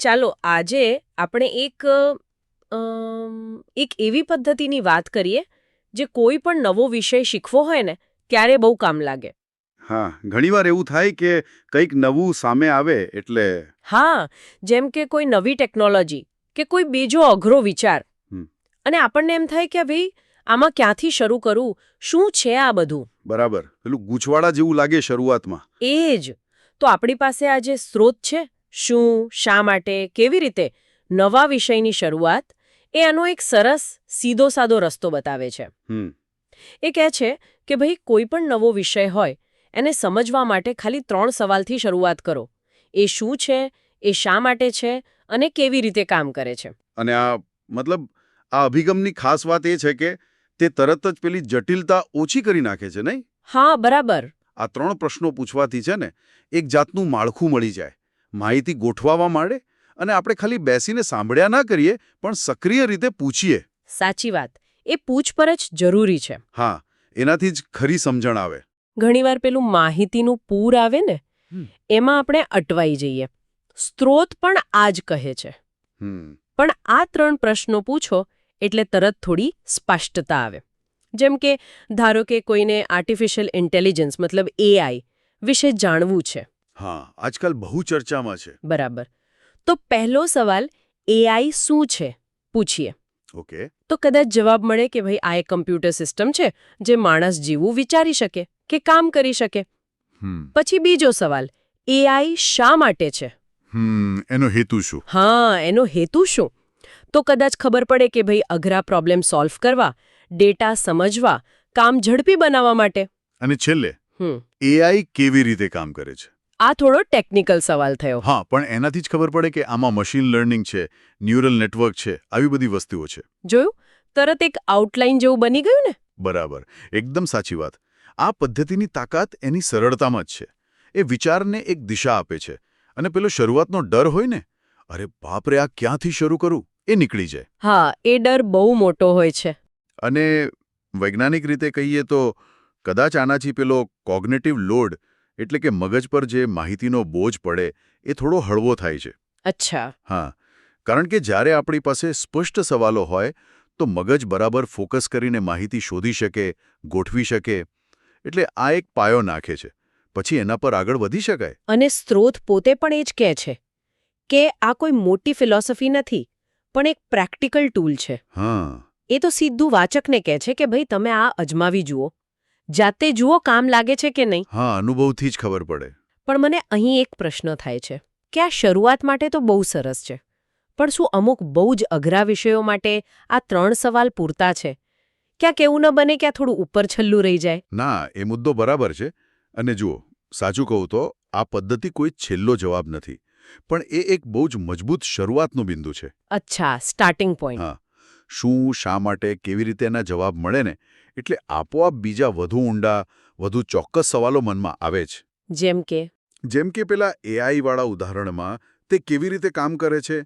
ચાલો આજે આપણે એક એવી પદ્ધતિની વાત કરીએ જે કોઈ પણ નવો વિષય શીખવો હોય ને ત્યારે બહુ કામ લાગે. હા, ઘણીવાર એવું થાય કે કંઈક નવું સામે આવે એટલે હા, જેમ કે કોઈ નવી ટેકનોલોજી કે કોઈ બીજો અઘરો વિચાર. હમ, અને આપણને એમ થાય કે ભાઈ આમાં ક્યાંથી શરૂ કરું, શું છે આ બધું. બરાબર પેલું ગૂંચવાડા જેવું લાગે શરૂઆતમાં. એ જ તો આપણી પાસે આ જે સ્ત્રોત છે, શું, શા માટે, કેવી રીતે નવા વિષયની શરૂઆત, એ આનો એક સરસ સીધો સાદો રસ્તો બતાવે છે. હમ, એ કહે છે કે ભાઈ કોઈ પણ નવો વિષય હોય એને સમજવા માટે ખાલી 3 સવાલથી શરૂઆત કરો. એ શું છે, એ શા માટે છે અને કેવી રીતે કામ કરે છે. અને મતલબ આ અભિગમની ખાસ વાત એ છે કે તે તરત જ પેલી જટિલતા ઓછી કરી નાખે છે, નહીં? હા, બરાબર. આ 3 પ્રશ્નો પૂછવાથી છે ને એક જાતનું માળખું મળી જાય, માહિતી ગોઠવાવા માંડે અને આપણે ખાલી બેસીને સાંભળ્યા ના કરીએ પણ સક્રિય રીતે પૂછીએ. સાચી વાત. એ પૂછપરછ જરૂરી છે. હા, એનાથી જ ખરી સમજણ આવે. ઘણીવાર પેલું માહિતીનું પૂર આવે ને એમાં આપણે અટવાઈ જઈએ. સ્ત્રોત પણ આ જ કહે છે. હમ, પણ આ 3 પ્રશ્નો પૂછો એટલે તરત થોડી સ્પષ્ટતા આવે. જેમ કે ધારો કે કોઈને આર્ટિફિશિયલ ઇન્ટેલિજન્સ મતલબ AI વિશે જાણવું છે. હા, આજકાલ બહુ ચર્ચામાં છે. બરાબર. તો પહેલો સવાલ AI શું છે પૂછીએ. ઓકે. તો કદાચ જવાબ મળે કે ભાઈ આ એક કમ્પ્યુટર સિસ્ટમ છે જે માણસ જેવું વિચારી શકે કે કામ કરી શકે. પછી બીજો સવાલ AI શા માટે છે. એનો હેતુ શું? હા, એનો હેતુ શું? તો કદાચ ખબર પડે કે ભાઈ અઘરા પ્રોબ્લેમ સોલ્વ કરવા, ડેટા સમજવા, કામ ઝડપી બનાવવા માટે. અને છેલ્લે AI કેવી રીતે કામ કરે છે? આ થોડો ટેકનિકલ સવાલ થયો. હા, પણ એનાથી જ ખબર પડે કે આમાં મશીન લર્નિંગ છે, ન્યુરલ નેટવર્ક છે, આવી બધી વસ્તુઓ છે. જોયું? તરત એક આઉટલાઇન જેવું બની ગયું ને. બરાબર, એકદમ સાચી વાત. આ પદ્ધતિની તાકાત એની સરળતામાં જ છે. એ વિચારને એક દિશા આપે છે અને પેલો શરૂઆતનો ડર હોય ને, અરે બાપરે આ ક્યાંથી શરૂ કરું, એ નીકળી જાય. હા, એ ડર બહુ મોટો હોય છે. અને વૈજ્ઞાનિક રીતે કહીએ તો કદાચ આનાથી પેલો કોગ્નેટિવ લોડ એટલે કે મગજ પર જે માહિતીનો બોજ પડે એ થોડો હળવો થાય છે. અચ્છા. હા, કારણ કે જ્યારે આપણી પાસે સ્પષ્ટ સવાલો હોય તો મગજ બરાબર ફોકસ કરીને માહિતી શોધી શકે, ગોઠવી શકે. એટલે આ એક પાયો નાખે છે. પછી એના પર આગળ વધી શકાય. અને સ્ત્રોત પોતે પણ એ જ કહે છે કે આ કોઈ મોટી ફિલોસોફી નથી, પણ એક પ્રેક્ટિકલ ટૂલ છે. હા, એ તો સીધું વાચકને કહે છે કે ભાઈ તમે આ અજમાવી જુઓ, જાતે જુઓ કામ લાગે છે કે નહીં. હા, અનુભવથી જ ખબર પડે. પણ મને અહીં એક પ્રશ્ન થાય છે કે આ શરૂઆત માટે તો બહુ સરસ છે, પણ શું અમુક બહુ જ અઘરા વિષયો માટે આ 3 સવાલ પૂરતા છે? ક્યાંક એવું ન બને કે આ થોડું ઉપર છલ્લું રહી જાય? ના, એ મુદ્દો બરાબર છે. અને જુઓ, સાચું કહું તો આ પદ્ધતિ કોઈ છેલ્લો જવાબ નથી, પણ એ એક બહુ જ મજબૂત શરૂઆતનું બિંદુ છે. અચ્છા, સ્ટાર્ટિંગ પોઈન્ટ. હા, શું, શા માટે, કેવી રીતે એના જવાબ મળે ને એટલે આપોઆપ બીજા વધુ ઊંડા, વધુ ચોક્કસ સવાલો મનમાં આવે જ. જેમ કે પેલા AI વાળા ઉદાહરણમાં તે કેવી રીતે કામ કરે છે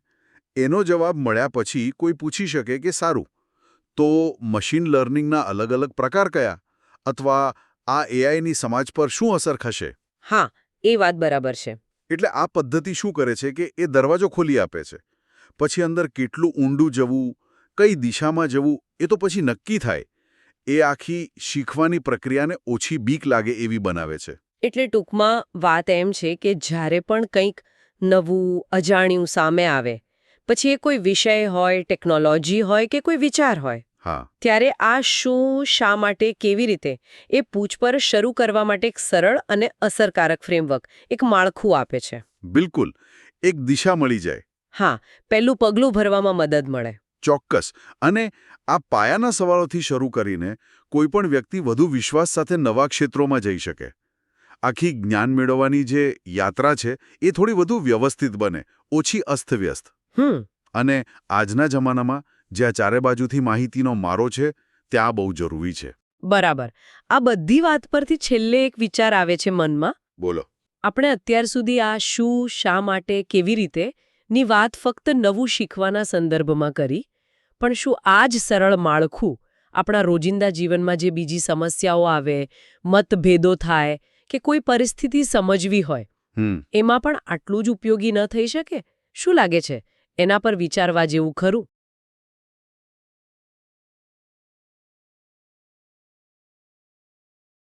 એનો જવાબ મળ્યા પછી કોઈ પૂછી શકે કે સારું, તો મશીન લર્નિંગના અલગ અલગ પ્રકાર કયા? અથવા આ AIની સમાજ પર શું અસર થશે? હા, એ વાત બરાબર છે. એટલે આ પદ્ધતિ શું કરે છે કે એ દરવાજો ખોલી આપે છે. પછી અંદર કેટલું ઊંડું જવું, કઈ દિશામાં જવું એ તો પછી નક્કી થાય. એ આખી શીખવાની પ્રક્રિયાને ઓછી બીક લાગે એવી બનાવે છે. એટલે ટૂંકમાં વાત એમ છે કે જ્યારે પણ કંઈક નવું, અજાણ્યું સામે આવે, પછી એ કોઈ વિષય હોય, ટેકનોલોજી હોય કે કોઈ વિચાર હોય, હા, ત્યારે આ શું, શા માટે, કેવી રીતે એ પૂછપરછ શરૂ કરવા માટે એક સરળ અને અસરકારક ફ્રેમવર્ક, એક માળખું આપે છે. બિલકુલ. એક દિશા મળી જાય. હા, પહેલું પગલું ભરવામાં મદદ મળે. ચોક્કસ. અને આ પાયાના સવાલોથી શરૂ કરીને કોઈપણ વ્યક્તિ વધુ વિશ્વાસ સાથે નવા ક્ષેત્રોમાં જઈ શકે. આખી જ્ઞાન મેળવવાની જે યાત્રા છે એ થોડી વધુ વ્યવસ્થિત બને, ઓછી અસ્તવ્યસ્ત. અને આજના જમાનામાં જ્યાં ચારે બાજુથી માહિતીનો મારો છે ત્યાં બહુ જરૂરી છે. બરાબર. આ બધી વાત પરથી છેલ્લે એક વિચાર આવે છે મનમાં. બોલો. આપણે અત્યાર સુધી આ શું, શા માટે, કેવી રીતે ની વાત ફક્ત નવું શીખવાના સંદર્ભમાં કરી, પણ શું આ જ સરળ માળખું આપણા રોજિંદા જીવનમાં જે બીજી સમસ્યાઓ આવે, મતભેદો થાય કે કોઈ પરિસ્થિતિ સમજવી હોય, એમાં પણ આટલું જ ઉપયોગી ન થઈ શકે? શું લાગે છે એના પર વિચારવા જેવું ખરું?